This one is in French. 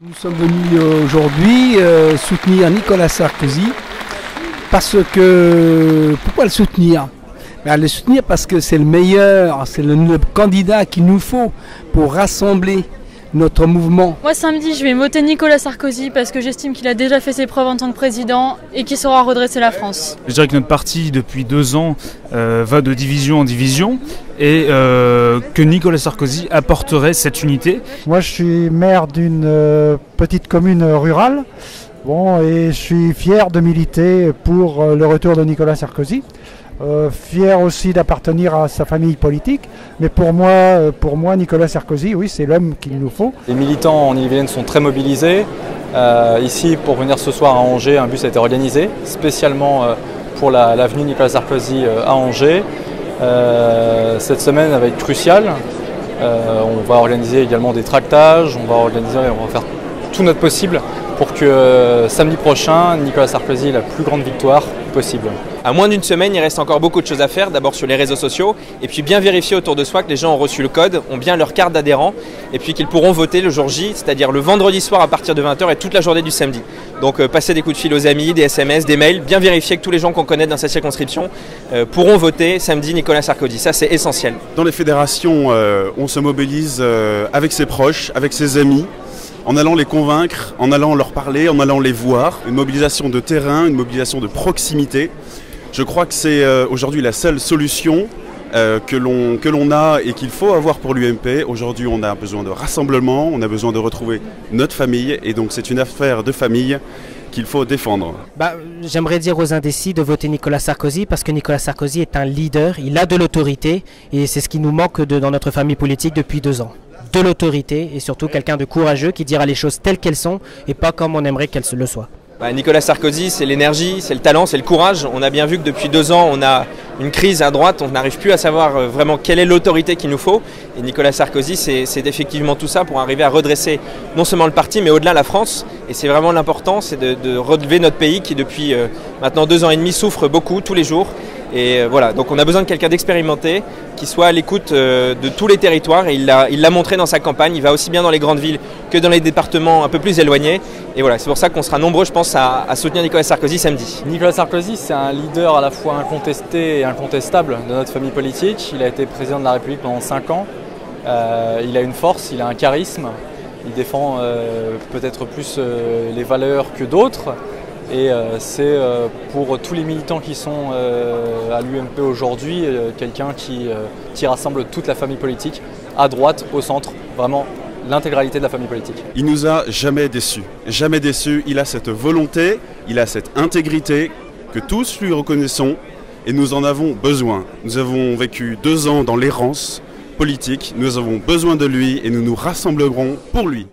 Nous sommes venus aujourd'hui soutenir Nicolas Sarkozy parce que... Pourquoi le soutenir? Le soutenir parce que c'est le meilleur, c'est le candidat qu'il nous faut pour rassembler notre mouvement. Moi samedi je vais voter Nicolas Sarkozy parce que j'estime qu'il a déjà fait ses preuves en tant que président et qu'il saura redresser la France. Je dirais que notre parti depuis 2 ans va de division en division et que Nicolas Sarkozy apporterait cette unité. Moi je suis maire d'une petite commune rurale et je suis fier de militer pour le retour de Nicolas Sarkozy. Fier aussi d'appartenir à sa famille politique, mais pour moi Nicolas Sarkozy, oui, c'est l'homme qu'il nous faut. Les militants en Ille-et-Vilaine sont très mobilisés. Ici, pour venir ce soir à Angers, un bus a été organisé spécialement pour l'avenue Nicolas Sarkozy à Angers. Cette semaine va être cruciale. On va organiser également des tractages, on va faire tout notre possible pour que samedi prochain, Nicolas Sarkozy ait la plus grande victoire possible. À moins d'une semaine, il reste encore beaucoup de choses à faire, d'abord sur les réseaux sociaux, et puis bien vérifier autour de soi que les gens ont reçu le code, ont bien leur carte d'adhérent, et puis qu'ils pourront voter le jour J, c'est-à-dire le vendredi soir à partir de 20h et toute la journée du samedi. Donc passer des coups de fil aux amis, des SMS, des mails, bien vérifier que tous les gens qu'on connaît dans sa circonscription pourront voter samedi Nicolas Sarkozy. Ça, c'est essentiel. Dans les fédérations, on se mobilise avec ses proches, avec ses amis, en allant les convaincre, en allant leur parler, en allant les voir. Une mobilisation de terrain, une mobilisation de proximité. Je crois que c'est aujourd'hui la seule solution que l'on a et qu'il faut avoir pour l'UMP. Aujourd'hui, on a besoin de rassemblement, on a besoin de retrouver notre famille. Et donc, c'est une affaire de famille qu'il faut défendre. J'aimerais dire aux indécis de voter Nicolas Sarkozy parce que Nicolas Sarkozy est un leader, il a de l'autorité et c'est ce qui nous manque dans notre famille politique depuis 2 ans. De l'autorité et surtout quelqu'un de courageux qui dira les choses telles qu'elles sont et pas comme on aimerait qu'elles le soient. Nicolas Sarkozy, c'est l'énergie, c'est le talent, c'est le courage. On a bien vu que depuis 2 ans, on a une crise à droite, on n'arrive plus à savoir vraiment quelle est l'autorité qu'il nous faut. Et Nicolas Sarkozy, c'est effectivement tout ça pour arriver à redresser non seulement le parti, mais au-delà la France. Et c'est vraiment l'important, c'est de relever notre pays qui depuis maintenant 2 ans et demi souffre beaucoup tous les jours. Et voilà, donc on a besoin de quelqu'un d'expérimenté, qui soit à l'écoute de tous les territoires. Et il l'a montré dans sa campagne, il va aussi bien dans les grandes villes que dans les départements un peu plus éloignés. Et voilà, c'est pour ça qu'on sera nombreux, je pense, à soutenir Nicolas Sarkozy samedi. Nicolas Sarkozy, c'est un leader à la fois incontesté et incontestable de notre famille politique. Il a été président de la République pendant 5 ans. Il a une force, il a un charisme. Il défend peut-être plus les valeurs que d'autres. Et c'est pour tous les militants qui sont à l'UMP aujourd'hui, quelqu'un qui rassemble toute la famille politique, à droite, au centre, vraiment l'intégralité de la famille politique. Il nous a jamais déçus, jamais déçus. Il a cette volonté, il a cette intégrité que tous lui reconnaissons et nous en avons besoin. Nous avons vécu 2 ans dans l'errance politique, nous avons besoin de lui et nous nous rassemblerons pour lui.